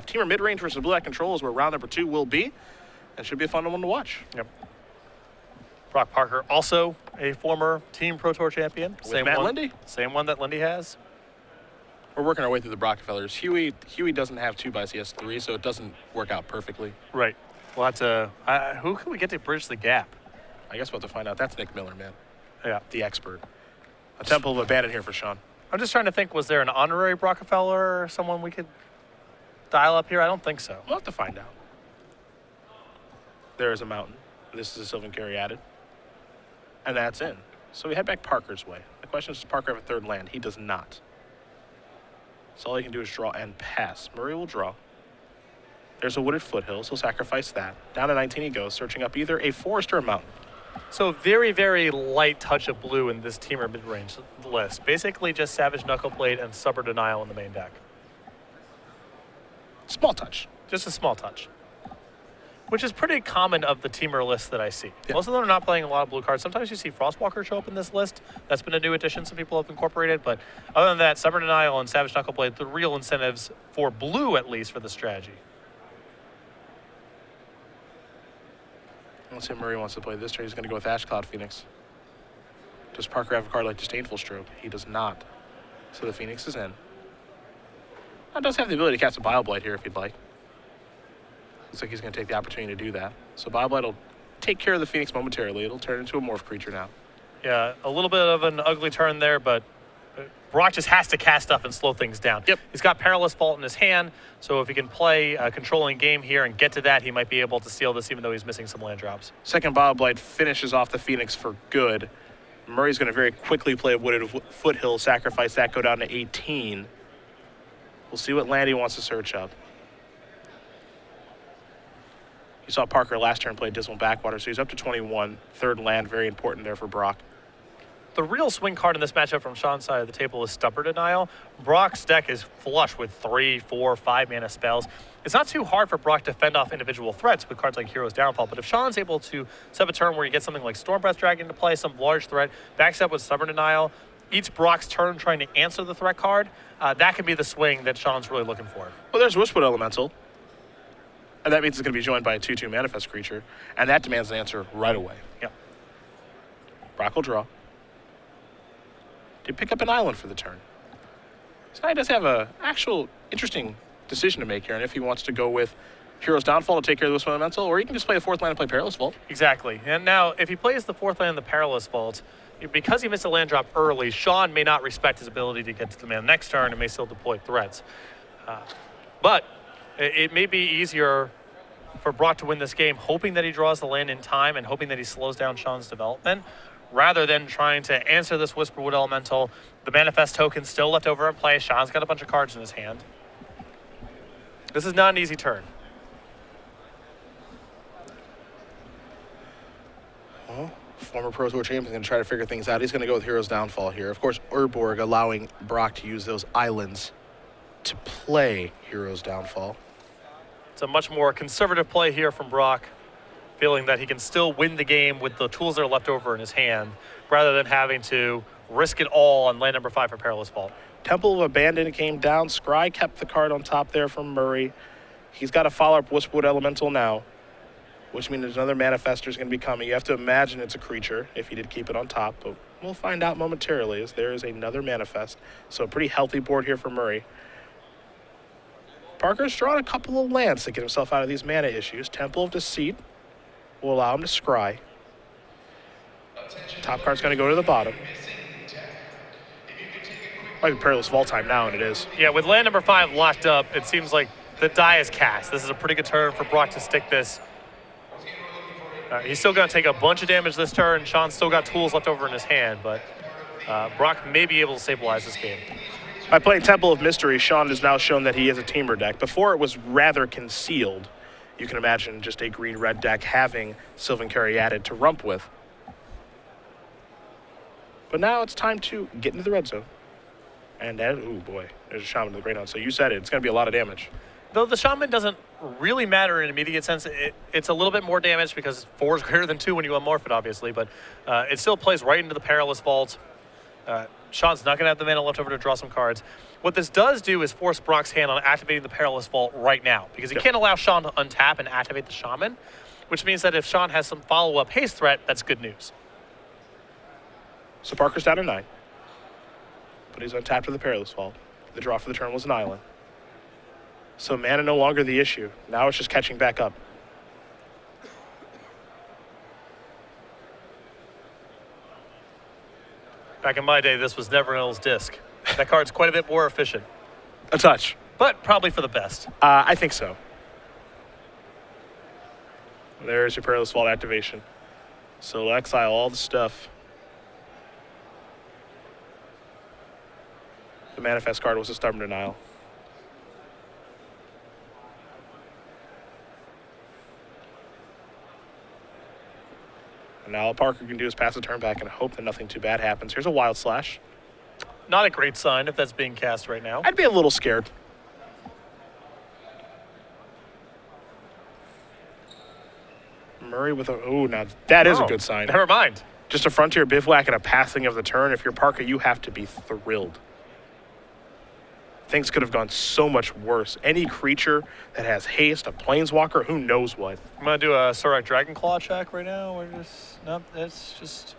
Teamer mid-range versus blue eye control is where round number 2 will be. And should be a fun one to watch. Yep. Brock Parker, also a former Team Pro Tour champion. With Matt Lindy. Same one that Lindy has. We're working our way through the Rockefellers. Huey doesn't have 2x, he has 3, so it doesn't work out perfectly. Right. We'll have to, who can we get to bridge the gap? I guess we'll have to find out. That's Nick Miller, man. Yeah. The expert. A Temple of Abandon here for Sean. I'm just trying to think, was there an honorary Rockefeller or someone we could dial up here? I don't think so. We'll have to find out. There is a mountain. This is a Sylvan Carry added. And that's in. So we head back Parker's way. The question is, does Parker have a third land? He does not. So all he can do is draw and pass. Murray will draw. There's a wooded foothills. He'll sacrifice that. Down to 19 he goes, searching up either a forest or a mountain. So very, very light touch of blue in this Teamer mid-range list. Basically just Savage Knuckleblade and Stubborn Denial in the main deck. Small touch. Just a small touch. Which is pretty common of the Teamer lists that I see. Yeah. Most of them are not playing a lot of blue cards. Sometimes you see Frostwalker show up in this list. That's been a new addition some people have incorporated. But other than that, Stubborn Denial and Savage Knuckleblade, the real incentives for blue, at least, for the strategy. Let's see if Murray wants to play this turn. He's going to go with Ash Cloud Phoenix. Does Parker have a card like Disdainful Stroke? He does not. So the Phoenix is in. Now, does have the ability to cast a Bile-Blight here if he'd like. Looks like he's going to take the opportunity to do that. So Bile-Blight will take care of the Phoenix momentarily. It'll turn into a morph creature now. Yeah, a little bit of an ugly turn there, but Brock just has to cast stuff and slow things down. Yep. He's got Perilous Vault in his hand, so if he can play a controlling game here and get to that, he might be able to steal this even though he's missing some land drops. Second Bile-Blight finishes off the Phoenix for good. Murray's going to very quickly play a wooded foothill, sacrifice that, go down to 18. We'll see what land he wants to search up. You saw Parker last turn play Dismal Backwater, so he's up to 21. Third land, very important there for Brock. The real swing card in this matchup from Sean's side of the table is Stubborn Denial. Brock's deck is flush with 3, 4, 5 mana spells. It's not too hard for Brock to fend off individual threats with cards like Hero's Downfall, but if Sean's able to set up a turn where you get something like Stormbreath Dragon into play, some large threat, backs up with Stubborn Denial, eats Brock's turn trying to answer the threat card, that can be the swing that Sean's really looking for. Well, there's Wishwood Elemental. And that means it's going to be joined by a 2/2 manifest creature, and that demands an answer right away. Yeah. Brock will draw. To pick up an island for the turn. So now he does have an actual interesting decision to make here, and if he wants to go with Hero's Downfall to take care of this Elemental, or he can just play a 4th land and play Perilous Vault. Exactly. And now, if he plays the 4th land in the Perilous Vault, because he missed a land drop early, Sean may not respect his ability to get to the mana next turn and may still deploy threats. But it may be easier for Brock to win this game, hoping that he draws the land in time and hoping that he slows down Sean's development, rather than trying to answer this Whisperwood Elemental. The Manifest token still left over in play. Sean's got a bunch of cards in his hand. This is not an easy turn. Well, former Pro Tour champion is going to try to figure things out. He's going to go with Hero's Downfall here. Of course, Urborg allowing Brock to use those islands to play Hero's Downfall. It's a much more conservative play here from Brock, feeling that he can still win the game with the tools that are left over in his hand, rather than having to risk it all on land number 5 for Perilous Vault. Temple of Abandon came down. Scry kept the card on top there from Murray. He's got to follow up Whisperwood Elemental now, which means there's another Manifestor is going to be coming. You have to imagine it's a creature if he did keep it on top, but we'll find out momentarily as there is another Manifest. So a pretty healthy board here for Murray. Parker's drawn a couple of lands to get himself out of these mana issues. Temple of Deceit will allow him to scry. Top card's going to go to the bottom. Might be Perilous Vault time now, and it is. Yeah, with land number 5 locked up, it seems like the die is cast. This is a pretty good turn for Brock to stick this. He's still going to take a bunch of damage this turn. Sean's still got tools left over in his hand, but Brock may be able to stabilize this game. By playing Temple of Mystery, Sean has now shown that he is a teamer deck. Before it was rather concealed. You can imagine just a green-red deck having Sylvan Carry added to rump with. But now it's time to get into the red zone. And that, oh boy, there's a Shaman to the Greyhound. So you said it, it's going to be a lot of damage. Though the Shaman doesn't really matter in an immediate sense, it's a little bit more damage because 4 is greater than 2 when you unmorph it, obviously. But it still plays right into the Perilous Vault. Sean's not going to have the mana left over to draw some cards. What this does do is force Brock's hand on activating the Perilous Vault right now, because he can't allow Sean to untap and activate the Shaman, which means that if Sean has some follow-up haste threat, that's good news. So Parker's down to 9. But he's untapped with the Perilous Vault. The draw for the turn was an island. So mana no longer the issue. Now it's just catching back up. Back in my day, this was Never Nill's disc. That card's quite a bit more efficient, A touch. but probably for the best. I think so. There's your Perilous Vault activation. So exile all the stuff. The manifest card was a Stubborn Denial. And now all Parker can do is pass the turn back and hope that nothing too bad happens. Here's a Wild Slash. Not a great sign if that's being cast right now. I'd be a little scared. Murray with a... Oh, now that is a good sign. Never mind. Just a Frontier Bivouac and a passing of the turn. If you're Parker, you have to be thrilled. Things could have gone so much worse. Any creature that has haste, a Planeswalker, who knows what. I'm going to do a Sorak Dragonclaw check right now. We're just... No, it's just...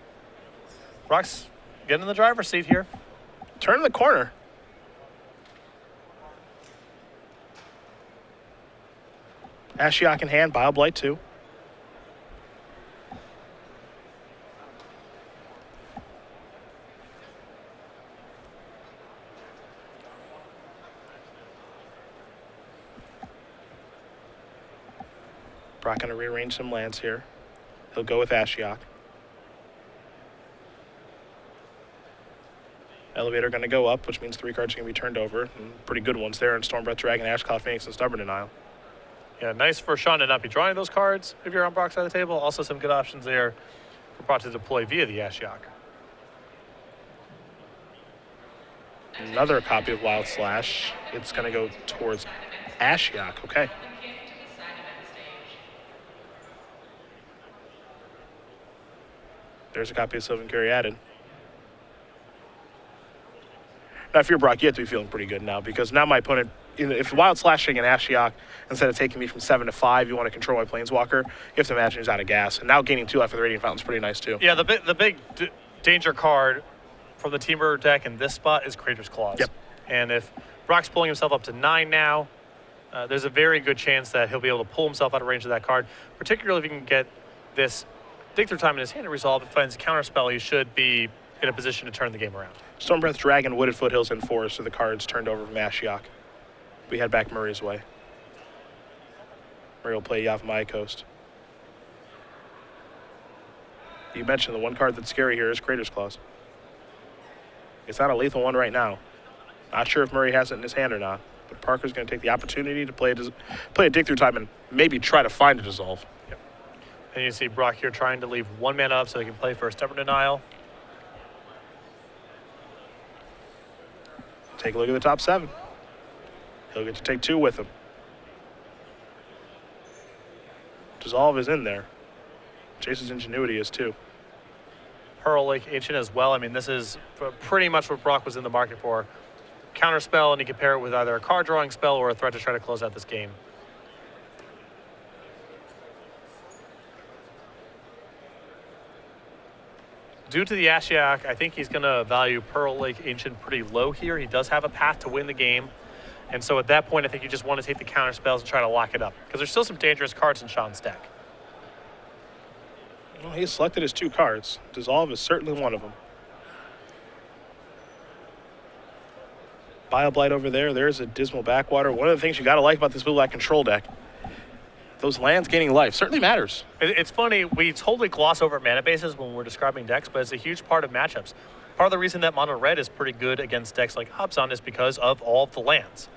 Brock's getting in the driver's seat here. Turn in the corner. Ashiok in hand, Bile Blight 2. Brock going to rearrange some lands here. He'll go with Ashiok. Elevator going to go up, which means 3 cards are going to be turned over. And pretty good ones there in Stormbreath Dragon, Ashcloth Phoenix, and Stubborn Denial. Yeah, nice for Sean to not be drawing those cards if you're on Brock's side of the table. Also some good options there for Brock to deploy via the Ashiok. Another copy of Wild Slash. It's going to go towards Ashiok. Okay. There's a copy of Sylvan Caryatid. Now, if you're Brock, you have to be feeling pretty good now, because now my opponent, if Wild Slashing and Ashiok, instead of taking me from 7 to 5, you want to control my Planeswalker, you have to imagine he's out of gas. And now gaining 2 life of the Radiant Fountain is pretty nice, too. Yeah, the big danger card from the Teamer deck in this spot is Crater's Claws. Yep. And if Brock's pulling himself up to 9 now, there's a very good chance that he'll be able to pull himself out of range of that card, particularly if he can get this Dig Through Time in his hand to resolve. If he finds a counterspell, he should be in a position to turn the game around. Stormbreath Dragon, Wooded Foothills, and Forest are the cards turned over from Ashiok. We head back Murray's way. Murray will play Yavimaya Coast. You mentioned the one card that's scary here is Crater's Claws. It's not a lethal one right now. Not sure if Murray has it in his hand or not, but Parker's going to take the opportunity to play a Dig Through Time and maybe try to find a Dissolve. Yep. And you see Brock here trying to leave 1 mana up so he can play for a Stubborn Denial. Take a look at the top 7. He'll get to take 2 with him. Dissolve is in there. Chase's Ingenuity is too. Pearl Lake Ancient as well. I mean, this is pretty much what Brock was in the market for. Counterspell, and you can pair it with either a card drawing spell or a threat to try to close out this game. Due to the Ashiok, I think he's going to value Pearl Lake Ancient pretty low here. He does have a path to win the game. And so at that point, I think you just want to take the counter spells and try to lock it up, because there's still some dangerous cards in Sean's deck. Well, he selected his 2 cards. Dissolve is certainly one of them. Bile Blight over there. There's a Dismal Backwater. One of the things you got to like about this blue-black control deck, those lands gaining life certainly matters. It's funny, we totally gloss over mana bases when we're describing decks, but it's a huge part of matchups. Part of the reason that mono red is pretty good against decks like Abzan is because of all of the lands.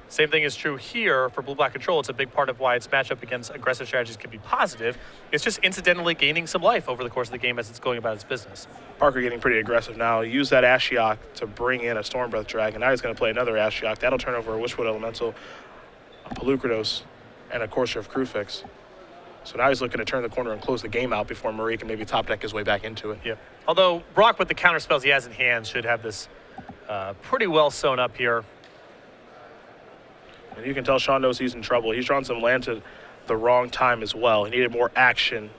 Same thing is true here for blue-black control. It's a big part of why its matchup against aggressive strategies can be positive. It's just incidentally gaining some life over the course of the game as it's going about its business. Parker getting pretty aggressive now. Use that Ashiok to bring in a Stormbreath Dragon. Now he's going to play another Ashiok. That'll turn over a Wishwood Elemental, a Pelucrados, and a Courser of Crufix. So now he's looking to turn the corner and close the game out before Murray can maybe top deck his way back into it. Yeah. Although Brock, with the counter spells he has in hand, should have this pretty well sewn up here. And you can tell Sean knows he's in trouble. He's drawn some lands at the wrong time as well. He needed more action.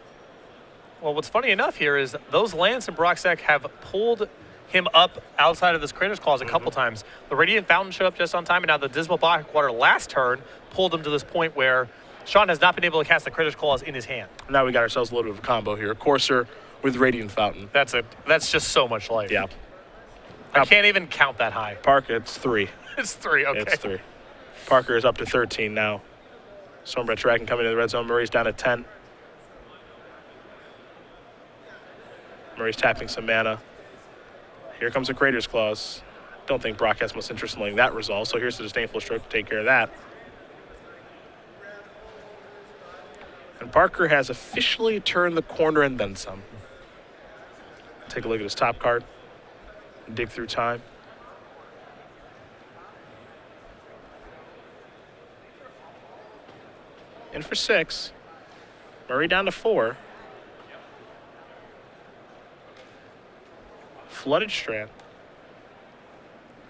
Well, what's funny enough here is those lands in Brock's deck have pulled him up outside of this Crater's Claws a couple times. The Radiant Fountain showed up just on time, and now the Dismal Blackwater last turn pulled him to this point where Sean has not been able to cast the Crater's Claws in his hand. Now we got ourselves a little bit of a combo here. Courser with Radiant Fountain. That's just so much life. Yeah. I can't even count that high. Parker, it's 3. It's 3, okay. It's 3. Parker is up to 13 now. Stormbreath Dragon coming into the red zone. Murray's down at 10. Murray's tapping some mana. Here comes a Crater's Claws. Don't think Brock has much interest in letting that resolve, so here's the Disdainful Stroke to take care of that. And Parker has officially turned the corner and then some. Take a look at his top card. Dig through time. In for 6. Murray down to 4. Flooded Strand.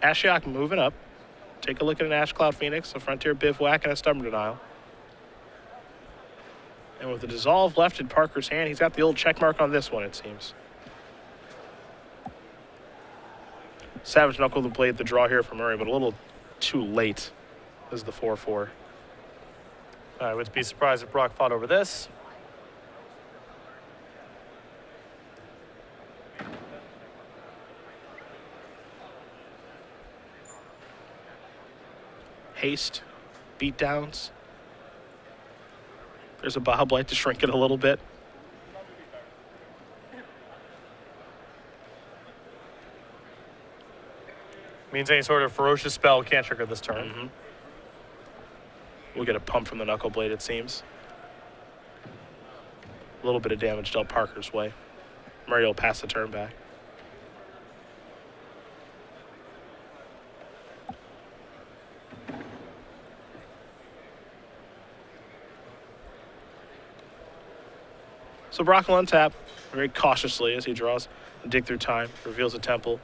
Ashiok moving up. Take a look at an Ash Cloud Phoenix, a Frontier Bivouac, and a Stubborn Denial. And with the Dissolve left in Parker's hand, he's got the old check mark on this one, it seems. Savage Knuckle the Blade, the draw here for Murray, but a little too late. This is the 4-4. I would be surprised if Brock fought over this. Haste, beatdowns. There's a Bob Light to shrink it a little bit. Means any sort of ferocious spell can't trigger this turn. We'll get a pump from the Knuckle Blade, it seems. A little bit of damage dealt Parker's way. Murray will pass the turn back. So Brock will untap very cautiously as he draws a Dig Through Time, reveals a temple.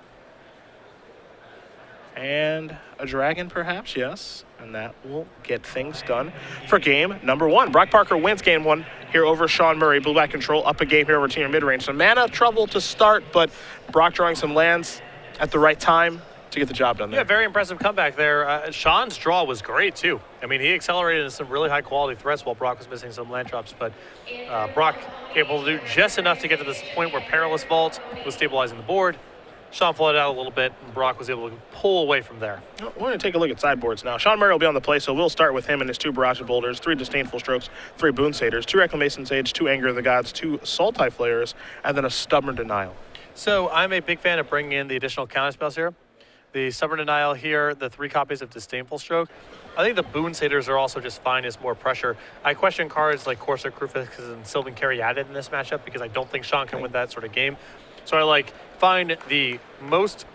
And a dragon, perhaps, yes. And that will get things done for game number 1. Brock Parker wins game 1 here over Sean Murray. Blue Black Control up a game here over Team Midrange. Some mana trouble to start, but Brock drawing some lands at the right time to get the job done there. Yeah, very impressive comeback there. Sean's draw was great, too. I mean, he accelerated into some really high-quality threats while Brock was missing some land drops, but Brock able to do just enough to get to this point where Perilous Vault was stabilizing the board. Sean flooded out a little bit, and Brock was able to pull away from there. We're going to take a look at sideboards now. Sean Murray will be on the play, so we'll start with him and his 2 Barrage of Boulders, 3 Disdainful Strokes, 3 Boon Satyrs, 2 Reclamation Sage, 2 Anger of the Gods, 2 Sultai Flayers, and then a Stubborn Denial. So I'm a big fan of bringing in the additional counter spells here. The Stubborn Denial here, the 3 copies of Disdainful Stroke. I think the Boon Satyrs are also just fine as more pressure. I question cards like Corsair Crucifix and Sylvan Caryatid in this matchup because I don't think Sean can win that sort of game. So I find the most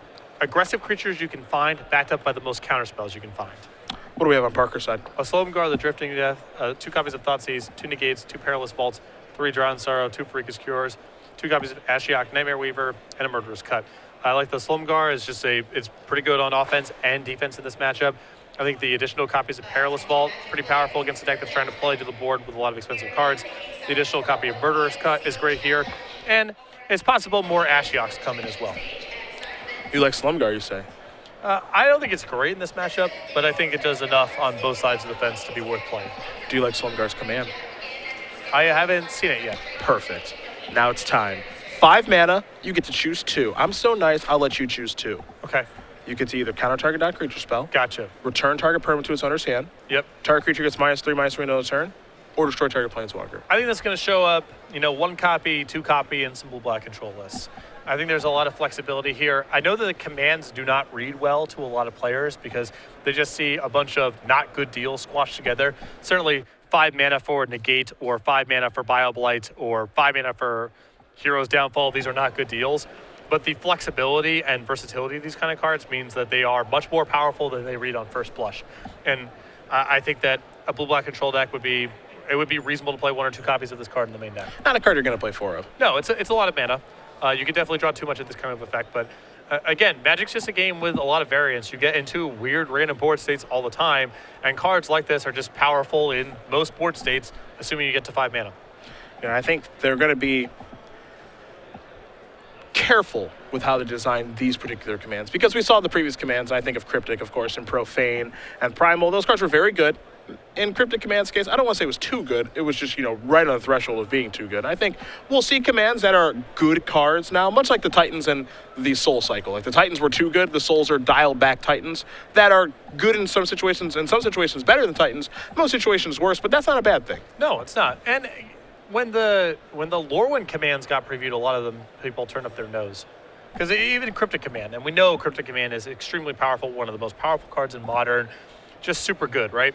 aggressive creatures you can find backed up by the most counter spells you can find. What do we have on Parker's side? A Slomgar, the Drifting Death, 2 copies of Thoughtseize, 2 Negates, 2 Perilous Vaults, 3 Drowned Sorrow, 2 Freakish Cures, 2 copies of Ashiok, Nightmare Weaver, and a Murderous Cut. I like the Slomgar. It's pretty good on offense and defense in this matchup. I think the additional copies of Perilous Vault, pretty powerful against a deck that's trying to play to the board with a lot of expensive cards. The additional copy of Murderous Cut is great here. And it's possible more Ashioks come in as well. You like Slumgar, you say? I don't think it's great in this matchup, but I think it does enough on both sides of the fence to be worth playing. Do you like Slumgar's command? I haven't seen it yet. Perfect. Now it's time. 5 mana, you get to choose 2. I'm so nice, I'll let you choose 2. Okay. You get to either counter target non-creature spell. Gotcha. Return target permanent to its owner's hand. Yep. Target creature gets -3/-3 until turn. Or destroy target planeswalker. I think that's going to show up, 1 copy, 2 copy, and some blue black control lists. I think there's a lot of flexibility here. I know that the commands do not read well to a lot of players because they just see a bunch of not good deals squashed together. Certainly 5 mana for Negate or 5 mana for Bioblight or 5 mana for Hero's Downfall. These are not good deals. But the flexibility and versatility of these kind of cards means that they are much more powerful than they read on first blush. And I think that a blue-black control deck would be it would be reasonable to play 1 or 2 copies of this card in the main deck. Not a card you're going to play 4 of. No, it's a lot of mana. You can definitely draw too much of this kind of effect, but again, Magic's just a game with a lot of variance. You get into weird random board states all the time, and cards like this are just powerful in most board states, assuming you get to 5 mana. I think they're going to be careful with how they design these particular commands, because we saw the previous commands. I think of Cryptic, of course, and Profane and Primal. Those cards were very good. In Cryptic Command's case, I don't want to say it was too good. It was just, right on the threshold of being too good. I think we'll see commands that are good cards now, much like the Titans and the Soul Cycle. Like the Titans were too good, the Souls are dialed back Titans that are good in some situations better than Titans, most situations worse, but that's not a bad thing. No, it's not. And when the Lorwyn commands got previewed, a lot of them people turned up their nose. Because even Cryptic Command, and we know Cryptic Command is extremely powerful, one of the most powerful cards in Modern, just super good, right?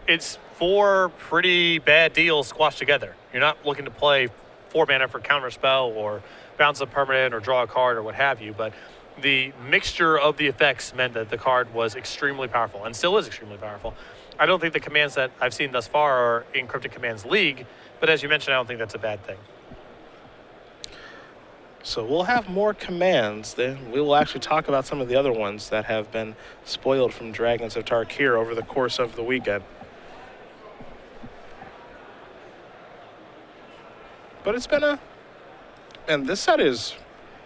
It's 4 pretty bad deals squashed together. You're not looking to play 4 mana for Counterspell or bounce a permanent or draw a card or what have you, but the mixture of the effects meant that the card was extremely powerful and still is extremely powerful. I don't think the commands that I've seen thus far are in Cryptic Command's league, but as you mentioned, I don't think that's a bad thing. So we'll have more commands. Then we will actually talk about some of the other ones that have been spoiled from Dragons of Tarkir over the course of the weekend. But it's been and this set is,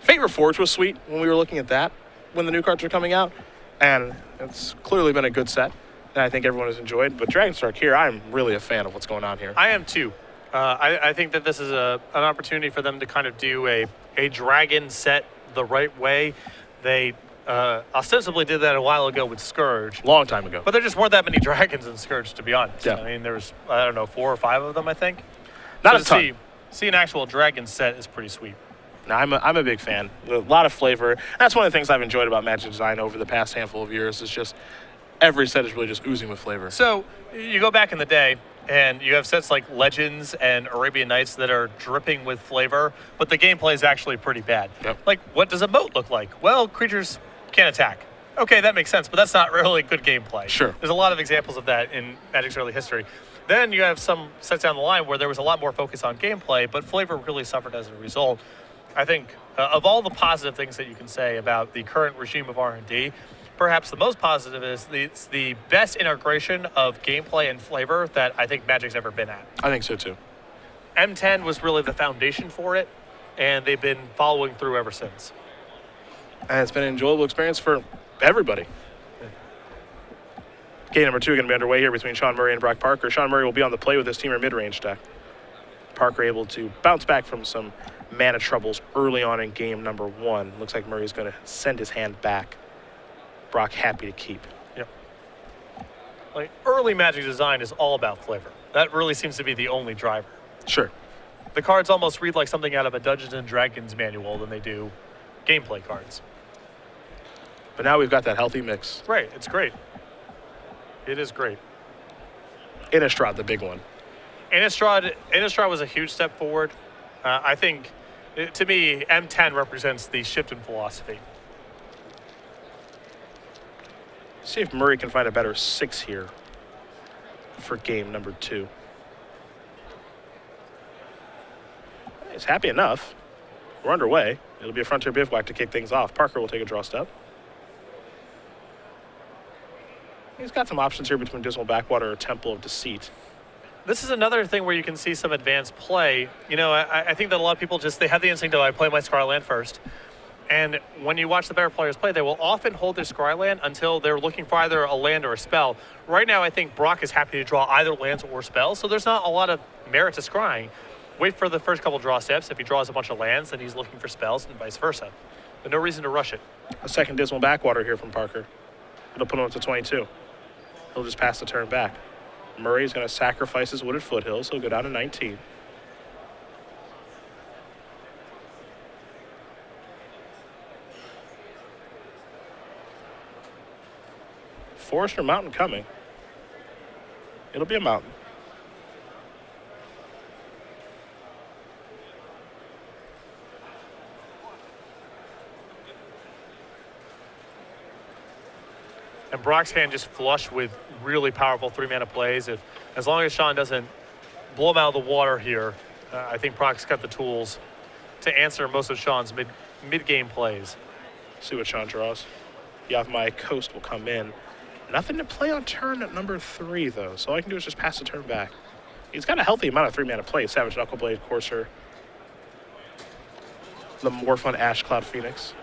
Fate Reforged was sweet when we were looking at that, when the new cards were coming out, and it's clearly been a good set, and I think everyone has enjoyed. But Dragons of Tarkir, I'm really a fan of what's going on here. I am too. I think that this is an opportunity for them to kind of do a dragon set the right way. They ostensibly did that a while ago with Scourge. Long time ago. But there just weren't that many dragons in Scourge, to be honest. Yeah. I mean, there was, 4 or 5 of them, I think. Not so a ton. See an actual dragon set is pretty sweet. No, I'm a big fan. A lot of flavor. That's one of the things I've enjoyed about Magic Design over the past handful of years, is just every set is really just oozing with flavor. So you go back in the day, and you have sets like Legends and Arabian Nights that are dripping with flavor, but the gameplay is actually pretty bad. Yep. Like, what does a moat look like? Well, creatures can't attack. Okay, that makes sense, but that's not really good gameplay. Sure. There's a lot of examples of that in Magic's early history. Then you have some sets down the line where there was a lot more focus on gameplay, but flavor really suffered as a result. I think of all the positive things that you can say about the current regime of R&D, perhaps the most positive is it's the best integration of gameplay and flavor that I think Magic's ever been at. I think so too. M10 was really the foundation for it, and they've been following through ever since. And it's been an enjoyable experience for everybody. Game number 2 going to be underway here between Sean Murray and Brock Parker. Sean Murray will be on the play with his team or mid-range deck. Parker able to bounce back from some mana troubles early on in game number 1. Looks like Murray's going to send his hand back. Brock happy to keep. Yep. Like, early Magic design is all about flavor. That really seems to be the only driver. Sure. The cards almost read like something out of a Dungeons and Dragons manual than they do gameplay cards. But now we've got that healthy mix. Right, it's great. It is great. Innistrad, the big one. Innistrad was a huge step forward. I think, to me, M10 represents the shift in philosophy. See if Murray can find a better 6 here for game number 2. He's happy enough. We're underway. It'll be a Frontier Bivouac to kick things off. Parker will take a draw step. He's got some options here between Dismal Backwater or Temple of Deceit. This is another thing where you can see some advanced play. You know, I think that a lot of people they have the instinct of, I play my Scryland first. And when you watch the better players play, they will often hold their Scryland until they're looking for either a land or a spell. Right now, I think Brock is happy to draw either lands or spells, so there's not a lot of merit to scrying. Wait for the first couple draw steps. If he draws a bunch of lands, then he's looking for spells and vice versa. But no reason to rush it. A second Dismal Backwater here from Parker. It'll put him up to 22. He'll just pass the turn back. Murray's going to sacrifice his Wooded Foothills. He'll go down to 19. Forest or mountain coming? It'll be a mountain. And Brock's hand just flush with really powerful 3-mana plays. As long as Sean doesn't blow him out of the water here. I think Brock's got the tools to answer most of Sean's mid-game plays. See what Sean draws. Yavmai Coast will come in. Nothing to play on turn at number 3, though. So all I can do is just pass the turn back. He's got a healthy amount of 3-mana play. Savage Knuckleblade, Courser, the Morphun Ash Cloud Phoenix.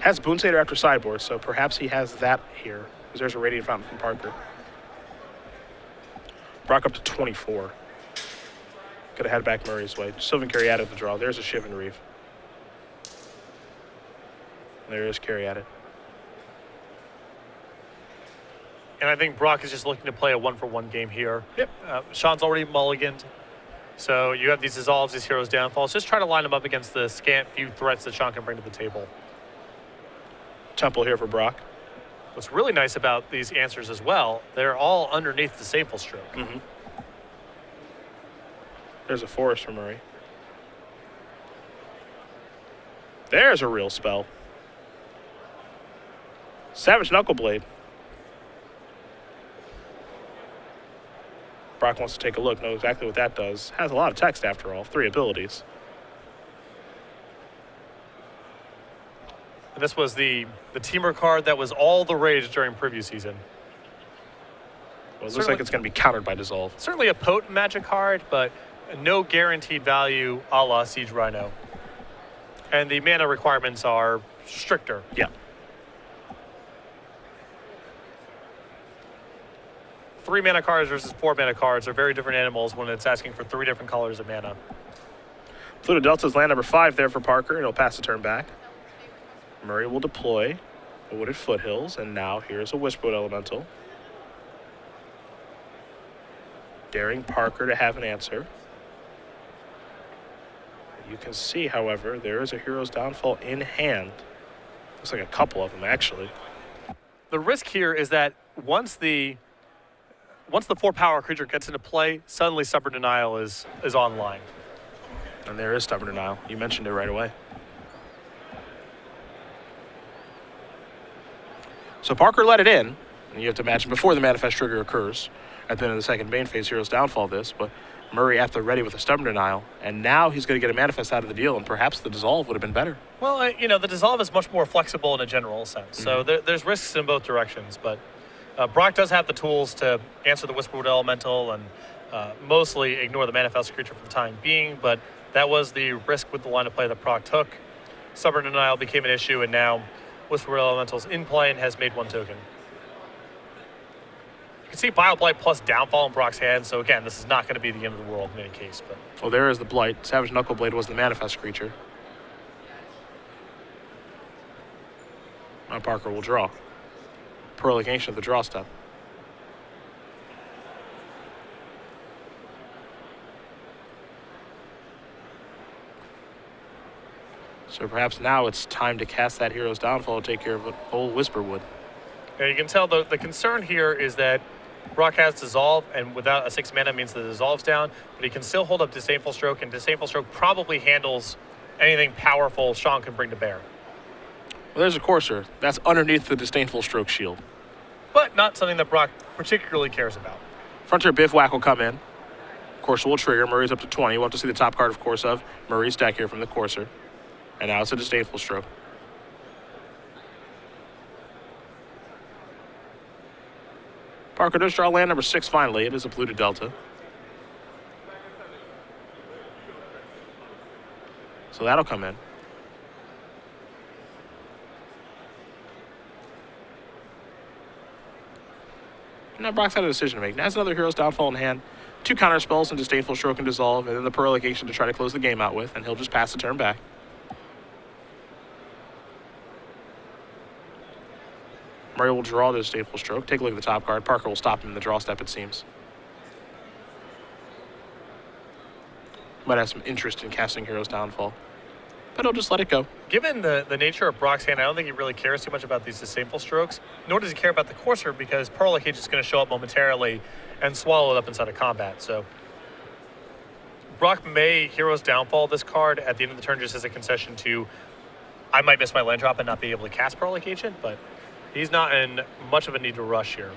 Has Boonsader after sideboard, so perhaps he has that here. Because there's a Radiant Fountain from Parker. Brock up to 24. Could have had back Murray's way. Sylvan Caryatid the draw. There's a Shivan Reeve. There is Caryatid. And I think Brock is just looking to play a 1-for-1 game here. Yep. Sean's already mulliganed. So you have these dissolves, these heroes' downfalls. Just try to line them up against the scant few threats that Sean can bring to the table. Temple here for Brock. What's really nice about these answers as well, they're all underneath the Disdainful Stroke. Mm-hmm. There's a Forest for Murray. There's a real spell. Savage Knuckleblade. Brock wants to take a look, know exactly what that does. Has a lot of text after all, 3 abilities. And this was the teamer card that was all the rage during preview season. Well, it looks like it's going to be countered by Dissolve. Certainly a potent magic card, but no guaranteed value a la Siege Rhino. And the mana requirements are stricter. Yeah. 3 mana cards versus 4 mana cards are very different animals when it's asking for 3 different colors of mana. Pluto Delta's land number 5 there for Parker, and he'll pass the turn back. Murray will deploy the Wooded Foothills, and now here's a Whisperwood Elemental. Daring Parker to have an answer. You can see, however, there is a Hero's Downfall in hand. Looks like a couple of them, actually. The risk here is that once the 4-power creature gets into play, suddenly Stubborn Denial is online. And there is Stubborn Denial. You mentioned it right away. So Parker let it in. And you have to imagine before the manifest trigger occurs. At the end of the second main phase, Hero's Downfall this. But Murray at the ready with a Stubborn Denial. And now he's going to get a manifest out of the deal. And perhaps the Dissolve would have been better. Well, the Dissolve is much more flexible in a general sense. Mm-hmm. So there's risks in both directions. But Brock does have the tools to answer the Whisperwood Elemental and mostly ignore the manifest creature for the time being, but that was the risk with the line of play that Brock took. Stubborn Denial became an issue, and now Whisperwood Elemental's in play and has made 1 token. You can see Bioblight plus Downfall in Brock's hand, so again, this is not going to be the end of the world in any case. But Well, there is the Blight. Savage Knuckleblade was the manifest creature. Now Parker will draw. Prolongation of the draw step. So perhaps now it's time to cast that Hero's Downfall to take care of old Whisperwood. Yeah, you can tell the concern here is that Brock has Dissolve, and without a 6 mana means the Dissolve's down, but he can still hold up Disdainful Stroke, and Disdainful Stroke probably handles anything powerful Sean can bring to bear. Well, there's a Courser. That's underneath the Disdainful Stroke shield. But not something that Brock particularly cares about. Frontier Bivouac will come in. Courser will trigger. Murray's up to 20. We'll have to see the top card, of course, of Murray's deck here from the Courser. And now it's a Disdainful Stroke. Parker does draw land number 6 finally. It is a Polluted Delta. So that'll come in. Now Brock's had a decision to make. Now has another Hero's Downfall in hand. 2 counter spells and Disdainful Stroke and Dissolve, and then the Prolongation to try to close the game out with, and he'll just pass the turn back. Murray will draw the Disdainful Stroke. Take a look at the top card. Parker will stop him in the draw step, it seems. Might have some interest in casting Hero's Downfall, but he'll just let it go. Given the nature of Brock's hand, I don't think he really cares too much about these Disdainful Strokes, nor does he care about the Courser, because Prolongation is going to show up momentarily and swallow it up inside of combat. So Brock may Hero's Downfall this card at the end of the turn just as a concession to, I might miss my land drop and not be able to cast Prolongation, but he's not in much of a need to rush here.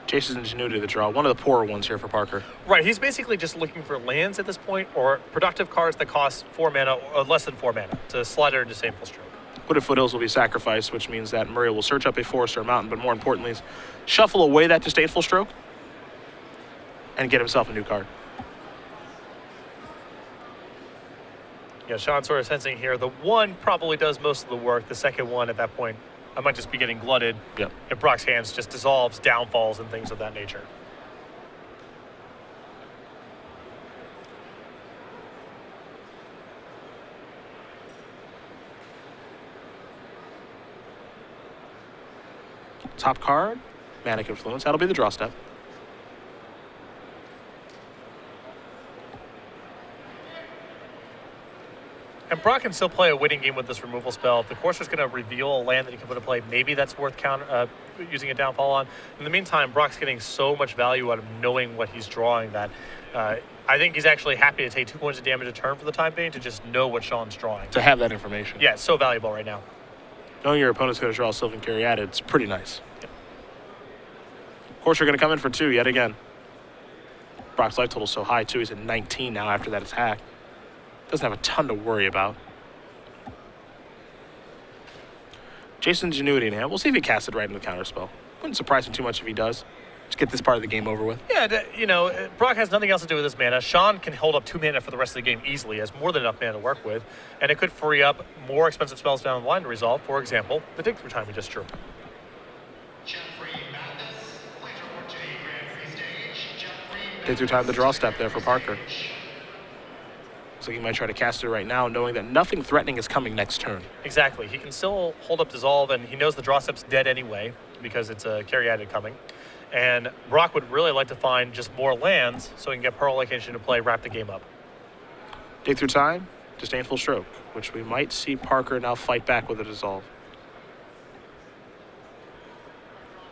Jason's Ingenuity to the draw. One of the poorer ones here for Parker. Right, he's basically just looking for lands at this point or productive cards that cost 4 mana or less than 4 mana to slide or Disdainful Stroke. Wooded Foothills will be sacrificed, which means that Murray will search up a forest or a mountain, but more importantly, is shuffle away that Disdainful Stroke and get himself a new card. Yeah, Sean's sort of sensing here. The one probably does most of the work. The second one, at that point, I might just be getting glutted. Yep. And Brock's hands just dissolves, downfalls, and things of that nature. Top card, Manic Influence. That'll be the draw step. And Brock can still play a winning game with this removal spell. If the Courser's going to reveal a land that he can put in play, maybe that's worth using a downfall on. In the meantime, Brock's getting so much value out of knowing what he's drawing that I think he's actually happy to take 2 points of damage a turn for the time being to just know what Sean's drawing. To have that information. Yeah, it's so valuable right now. Knowing your opponent's going to draw a Sylvan Caryatid, it's pretty nice. Yep. Courser going to come in for 2 yet again. Brock's life total's so high, too. He's at 19 now after that attack. Doesn't have a ton to worry about. Jason's Ingenuity in hand. We'll see if he casts it right into the counterspell. Wouldn't surprise me too much if he does. Just get this part of the game over with. Yeah, you know, Brock has nothing else to do with this mana. Sean can hold up 2 mana for the rest of the game easily. He has more than enough mana to work with. And it could free up more expensive spells down the line to resolve. For example, the Dig Through Time we just drew. Dig Through Time, the draw step there for Parker. Looks like he might try to cast it right now, knowing that nothing threatening is coming next turn. Exactly. He can still hold up Dissolve, and he knows the draw step's dead anyway because it's a Caryatid coming. And Brock would really like to find just more lands so he can get Pearl Location to play, wrap the game up. Dig Through Time, Disdainful Stroke, which we might see Parker now fight back with a Dissolve.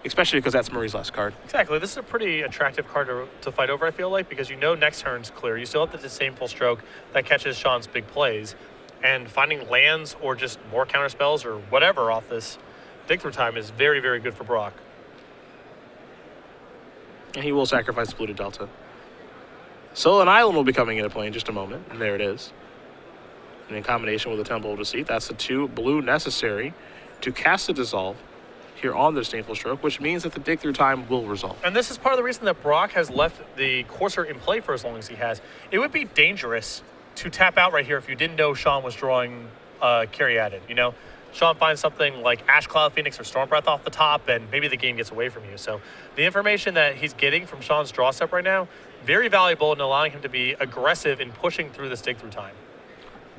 Especially because that's Murray's last card. Exactly. This is a pretty attractive card to fight over, I feel like, because you know next turn's clear. You still have the Disdainful Stroke that catches Sean's big plays. And finding lands or just more counterspells or whatever off this Dig Through Time is very, very good for Brock. And he will sacrifice Blue to Delta. Sullen Island will be coming into play in just a moment. And there it is. And in combination with the Temple of Deceit, that's the 2 blue necessary to cast a Dissolve here on the Disdainful Stroke, which means that the Dig Through Time will resolve. And this is part of the reason that Brock has left the Courser in play for as long as he has. It would be dangerous to tap out right here if you didn't know Sean was drawing Caryatid, you know? Sean finds something like Ash Cloud Phoenix or Storm Breath off the top, and maybe the game gets away from you. So the information that he's getting from Sean's draw step right now, very valuable in allowing him to be aggressive in pushing through this Dig Through Time.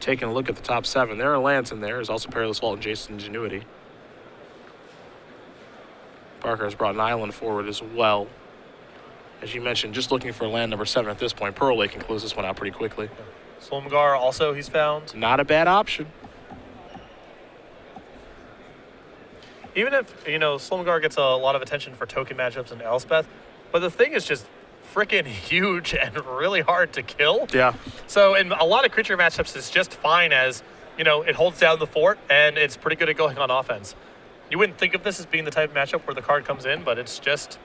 Taking a look at the top 7, there are lands in there. There's also Perilous Vault and Jason's Ingenuity. Parker has brought an island forward as well. As you mentioned, just looking for land number 7 at this point. Pearl Lake can close this one out pretty quickly. Solmgar also he's found. Not a bad option. Even if, you know, Solmgar gets a lot of attention for token matchups in Elspeth, but the thing is just freaking huge and really hard to kill. Yeah. So in a lot of creature matchups, it's just fine as, you know, it holds down the fort and it's pretty good at going on offense. You wouldn't think of this as being the type of matchup where the card comes in, but it's just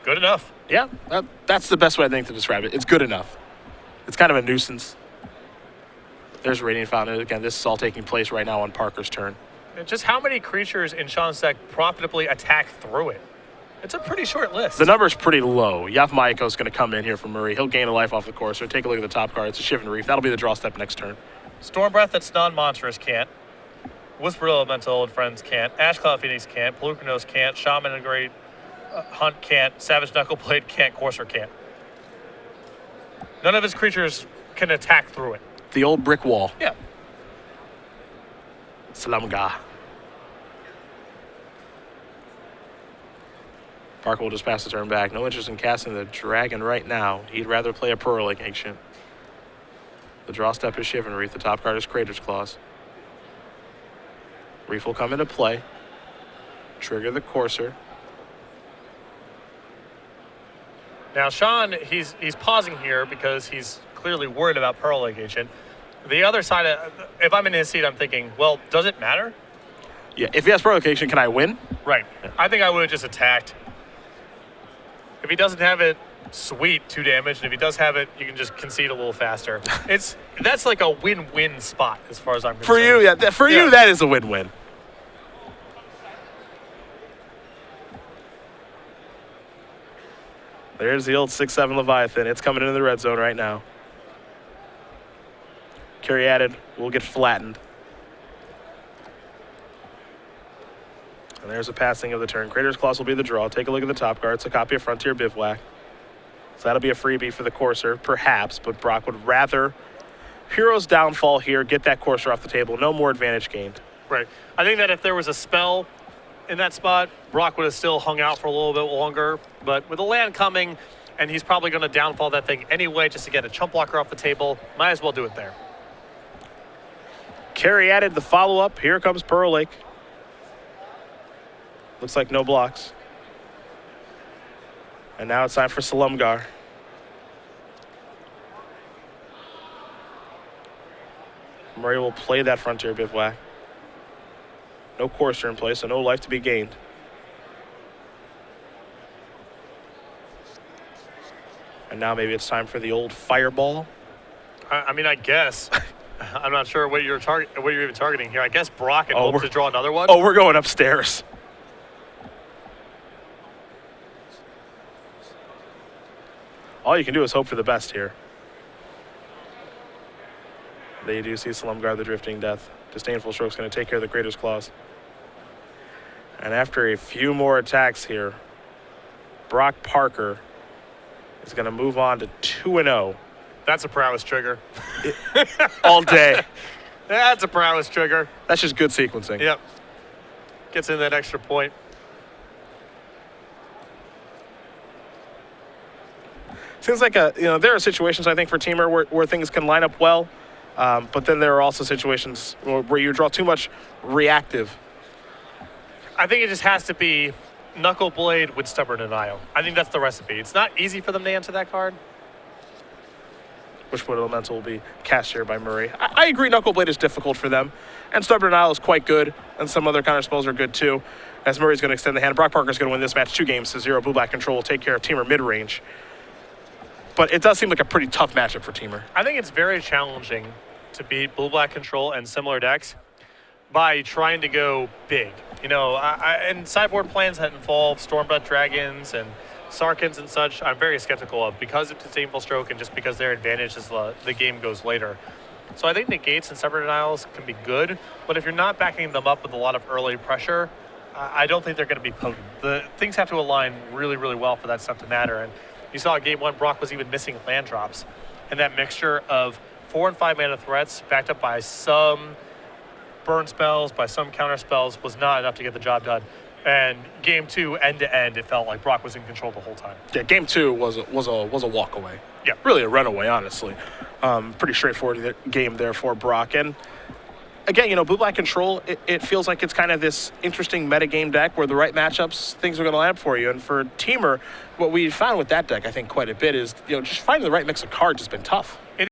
good enough. Yeah, that's the best way I think to describe it. It's good enough. It's kind of a nuisance. There's Radiant Fountain. Again, this is all taking place right now on Parker's turn. And just how many creatures in Sean's deck profitably attack through it? It's a pretty short list. The number's pretty low. Yaf Mayako's going to come in here for Murray. He'll gain a life off the course. So take a look at the top card. It's a Shivan Reef. That'll be the draw step next turn. Storm Breath that's non-monstrous can't. Whisper Elemental and Friends can't. Ash Cloud Phoenix can't. Pelucranos can't. Shaman and Great Hunt can't. Savage Knuckleblade can't. Courser can't. None of his creatures can attack through it. The old brick wall. Yeah. Salamga. Parker will just pass the turn back. No interest in casting the dragon right now. He'd rather play a Pearl Lake Ancient. The draw step is Shivan Reef. The top card is Crater's Claws. Reef will come into play. Trigger the Courser. Now, Sean, he's pausing here because he's clearly worried about Pearl Lake Ancient. The other side, if I'm in his seat, I'm thinking, well, does it matter? Yeah, if he has Pearl Lake Ancient, can I win? Right. Yeah. I think I would have just attacked. If he doesn't have it, sweet, 2 damage. And if he does have it, you can just concede a little faster. That's like a win-win spot as far as I'm concerned. For you, you, that is a win-win. There's the old 6-7 Leviathan. It's coming into the red zone right now. Carry added will get flattened. And there's a passing of the turn. Crater's Claws will be the draw. Take a look at the top card. It's a copy of Frontier Bivouac. So that'll be a freebie for the Courser, perhaps, but Brock would rather Hero's Downfall here, get that Courser off the table. No more advantage gained. Right. I think that if there was a spell in that spot, Brock would have still hung out for a little bit longer. But with a land coming, and he's probably going to downfall that thing anyway just to get a chump blocker off the table, might as well do it there. Carry added the follow-up. Here comes Pearl Lake. Looks like no blocks. And now it's time for Salumgar. Murray will play that Frontier Bivouac. No Courser in play, so no life to be gained. And now maybe it's time for the old Fireball. I mean, I guess. I'm not sure what you're even targeting here. I guess Brock and hope to draw another one. Oh, we're going upstairs. All you can do is hope for the best here. They do see Salumgar the Drifting Death. Disdainful Stroke's going to take care of the Crater's Claws. And after a few more attacks here, Brock Parker is going to move on to 2-0. That's a prowess trigger. All day. That's a prowess trigger. That's just good sequencing. Yep. Gets in that extra point. Seems like there are situations I think for Teamer where things can line up well, but then there are also situations where you draw too much reactive. I think it just has to be Knuckle Blade with Stubborn Denial. I think that's the recipe. It's not easy for them to answer that card. Wishwood Elemental will be cast here by Murray. I agree Knuckle Blade is difficult for them, and Stubborn Denial is quite good, and some other counter spells are good too, as Murray's going to extend the hand. Brock Parker's going to win this match 2-0. Blue-Black Control will take care of Teamer mid-range. But it does seem like a pretty tough matchup for Teamer. I think it's very challenging to beat Blue-Black Control and similar decks by trying to go big. And sideboard plans that involve Stormblood Dragons and Sarkans and such, I'm very skeptical of because of Disdainful Stroke and just because their advantage as the game goes later. So I think Negates and Stubborn Denials can be good, but if you're not backing them up with a lot of early pressure, I don't think they're going to be potent. The things have to align really, really well for that stuff to matter. And you saw in Game 1, Brock was even missing land drops. And that mixture of 4 and 5 mana threats backed up by some burn spells, by some counter spells, was not enough to get the job done. And Game 2, end to end, it felt like Brock was in control the whole time. Yeah, Game 2 was a walk away. Yeah, really a runaway, honestly. Pretty straightforward game there for Brock. And again, Blue-Black Control, it feels like it's kind of this interesting metagame deck where the right matchups, things are going to line up for you. And for Teamer, what we found with that deck, I think, quite a bit is, just finding the right mix of cards has been tough.